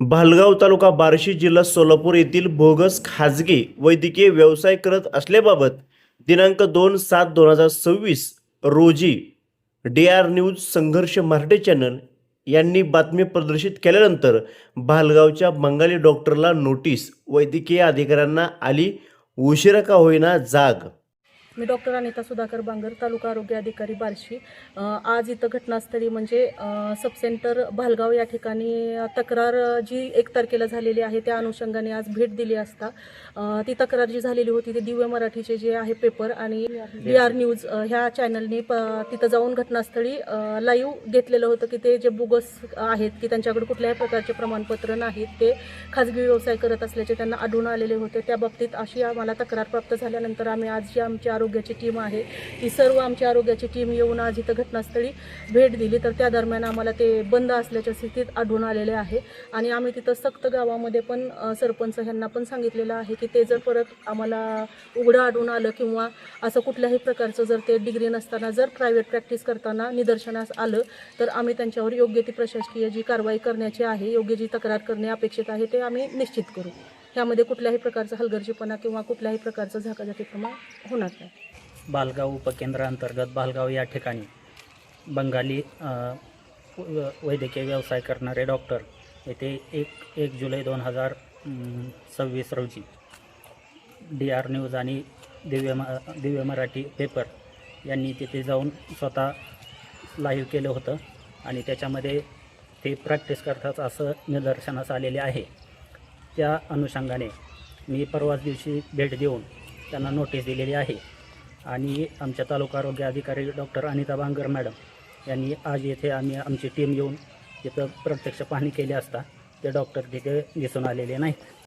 भालगाव तालुका बार्शी जिल्हा सोलापूर येथील बोगस खाजगी वैद्यकीय व्यवसाय करत असल्याबाबत दिनांक 2/7/2026 रोजी DR न्यूज संघर्ष मराठी चॅनल यांनी बातमी प्रदर्शित केल्यानंतर भालगावच्या बंगाली डॉक्टरला नोटीस वैद्यकीय अधिकाऱ्यांना आली. उशिरा का होईना जाग. मी डॉक्टर अनिता सुधाकर बांगर, तालुका आरोग्य अधिकारी बार्शी. आज इथं घटनास्थळी म्हणजे सब सेंटर भालगाव या ठिकाणी तक्रार जी 1 तारखेला झालेली आहे त्या अनुषंगाने आज भेट दिली असता ती तक्रार जी झालेली होती ते दिव्य मराठीचे जे आहे पेपर आणि DR न्यूज ह्या चॅनलने तिथं जाऊन घटनास्थळी लाईव्ह घेतलेलं होतं की ते जे बोगस आहेत की त्यांच्याकडे कुठल्याही प्रकारचे प्रमाणपत्र नाहीत, ते खाजगी व्यवसाय करत असल्याचे त्यांना आढळून आलेले होते. त्या बाबतीत अशी आम्हाला तक्रार प्राप्त झाल्यानंतर आम्ही आज जी आमची आरोग्याची टीम आहे ती सर्व आमची आरोग्याची टीम येऊन आज इथं घटनास्थळी भेट दिली. तर त्या दरम्यान आम्हाला ते बंद असल्याच्या स्थितीत आढळून आलेले आहे आणि आम्ही तिथं सक्त गावामध्ये पण सरपंच ह्यांना पण सांगितलेलं आहे की ते जर परत आम्हाला उघडं आढळून आलं किंवा असं कुठल्याही प्रकारचं जर ते डिग्री नसताना जर प्रायव्हेट प्रॅक्टिस करताना निदर्शनास आलं तर आम्ही त्यांच्यावर योग्य ती प्रशासकीय जी कारवाई करण्याची आहे, योग्य जी तक्रार करणे अपेक्षित आहे ते आम्ही निश्चित करू. त्यामध्ये कुठल्याही प्रकारचा हलगर्जीपणा किंवा कुठल्याही प्रकारचं झाकाझाकीपणा होणार नाही. भालगाव उपकेंद्रांतर्गत भालगाव या ठिकाणी बंगाली वैद्यकीय व्यवसाय करणारे डॉक्टर येथे 1 जुलै 2026 रोजी DR न्यूज आणि दिव्य मराठी पेपर यांनी तिथे जाऊन स्वतः लाईव्ह केलं होतं आणि त्याच्यामध्ये ते प्रॅक्टिस करतात असं निदर्शनास आलेले आहे. त्या अनुषंगाने मी परवाच दिवशी भेट देऊन त्यांना नोटीस दिलेली आहे आणि आमच्या तालुका आरोग्य अधिकारी डॉक्टर अनिता बांगर मॅडम यांनी आज येथे आमची टीम येऊन तिथं प्रत्यक्ष पाहणी केली असता ते डॉक्टर तिथे दिसून आलेले नाहीत.